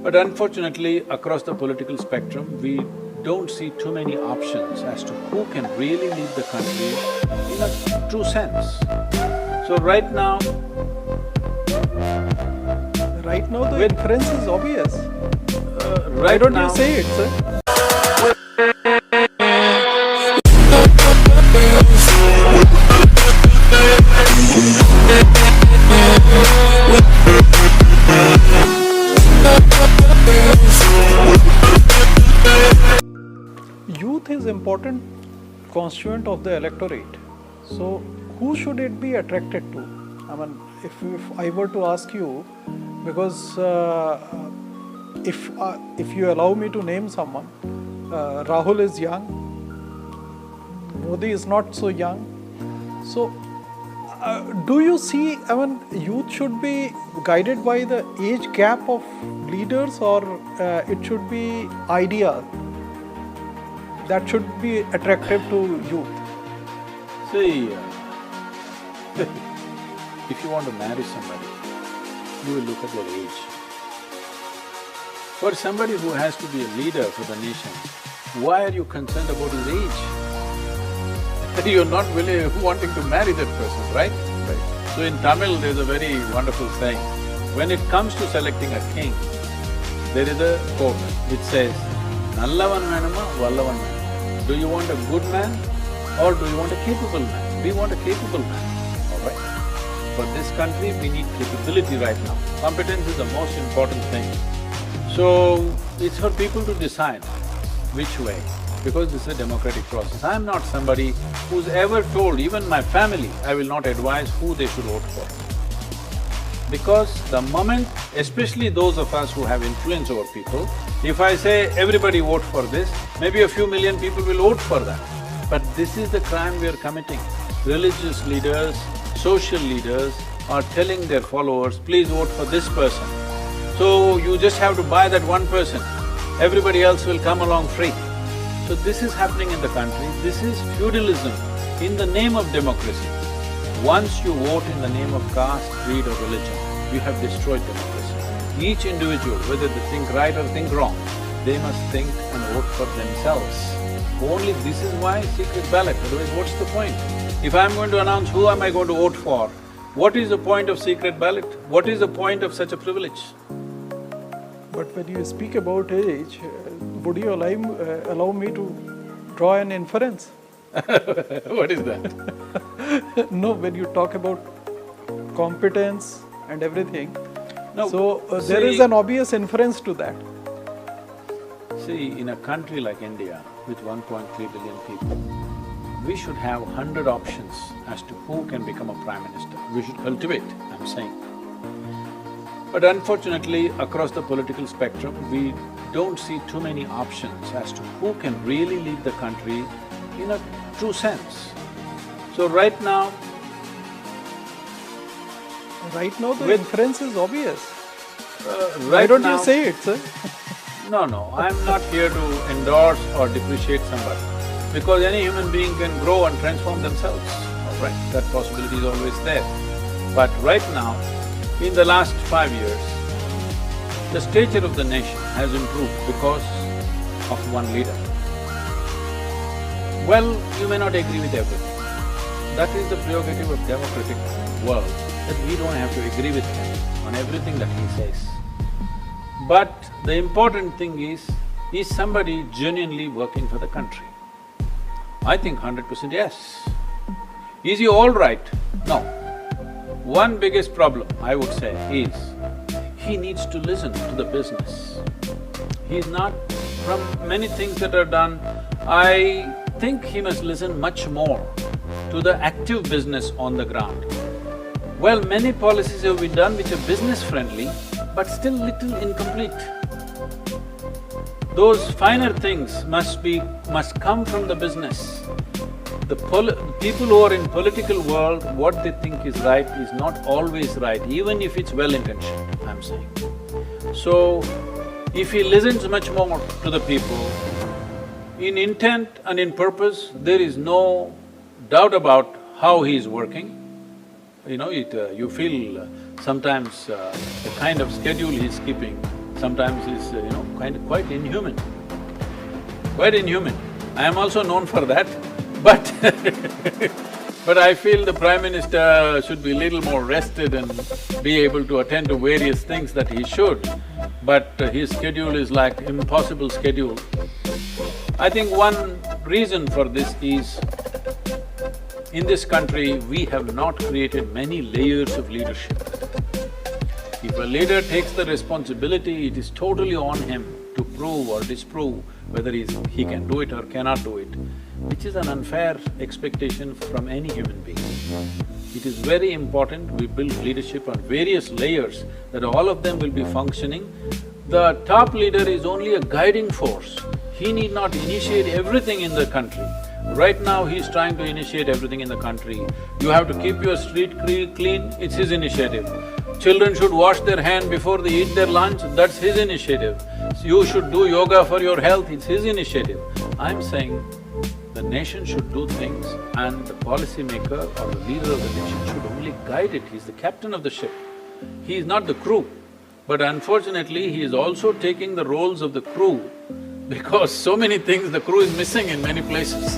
But unfortunately, across the political spectrum, we don't see too many options as to who can really lead the country in a true sense. So right now… Right now the inference is obvious. Why right don't now, you say it, sir? Youth is important constituent of the electorate. So who should it be attracted to? I mean, if I were to ask you, because if you allow me to name someone, Rahul is young, Modi is not so young. So do you see, I mean, youth should be guided by the age gap of leaders, or it should be idea that should be attractive to youth? see, if you want to marry somebody, you will look at their age. For somebody who has to be a leader for the nation, why are you concerned about his age? You're not really wanting to marry that person, right? Right. So in Tamil, there's a very wonderful saying, when it comes to selecting a king, there is a quote which says, Nallavan venuma, vallavan venuma. Do you want a good man or do you want a capable man? We want a capable man, all right? For this country, we need capability right now. Competence is the most important thing. So, it's for people to decide which way, because this is a democratic process. I'm not somebody who's ever told, even my family, I will not advise who they should vote for. Because the moment, especially those of us who have influence over people, if I say everybody vote for this, maybe a few million people will vote for that. But this is the crime we are committing. Religious leaders, social leaders are telling their followers, please vote for this person. So you just have to buy that one person, everybody else will come along free. So this is happening in the country, this is feudalism in the name of democracy. Once you vote in the name of caste, creed or religion, you have destroyed democracy. Each individual, whether they think right or think wrong, they must think and vote for themselves. Only this is why secret ballot, otherwise what's the point? If I'm going to announce who am I going to vote for, what is the point of secret ballot? What is the point of such a privilege? But when you speak about age, would you allow me to draw an inference? What is that? No, when you talk about competence and everything, No, so there is an obvious inference to that. See, in a country like India, with 1.3 billion people, we should have 100 options as to who can become a prime minister. We should cultivate, I'm saying. But unfortunately, across the political spectrum, we don't see too many options as to who can really lead the country in a true sense. So right now… Right now the With- inference is obvious. Why right don't now, you say it, sir? No, I'm not here to endorse or depreciate somebody, because any human being can grow and transform themselves, all right? That possibility is always there. But right now, in the last 5 years, the stature of the nation has improved because of one leader. Well, you may not agree with everything. That is the prerogative of democratic world, that we don't have to agree with him on everything that he says. But the important thing is somebody genuinely working for the country? I think 100% yes. Is he all right? No. One biggest problem, I would say, is he needs to listen to the business. He's not… From many things that are done, I think he must listen much more to the active business on the ground. Well, many policies have been done which are business-friendly, but still little incomplete. Those finer things must come from the business. The people who are in political world, what they think is right is not always right, even if it's well-intentioned, I'm saying. So, if he listens much more to the people, in intent and in purpose, there is no doubt about how he is working. You know, you feel sometimes the kind of schedule he's keeping, sometimes is, quite inhuman. Quite inhuman. I am also known for that, but but I feel the Prime Minister should be little more rested and be able to attend to various things that he should, but his schedule is like impossible schedule. I think one reason for this is, in this country, we have not created many layers of leadership. If a leader takes the responsibility, it is totally on him to prove or disprove whether he can do it or cannot do it, which is an unfair expectation from any human being. It is very important we build leadership on various layers, that all of them will be functioning. The top leader is only a guiding force. He need not initiate everything in the country. Right now, he's trying to initiate everything in the country. You have to keep your street clean, it's his initiative. Children should wash their hand before they eat their lunch, that's his initiative. You should do yoga for your health, it's his initiative. I'm saying the nation should do things and the policymaker or the leader of the nation should only guide it. He's the captain of the ship. He is not the crew. But unfortunately, he is also taking the roles of the crew because so many things the crew is missing in many places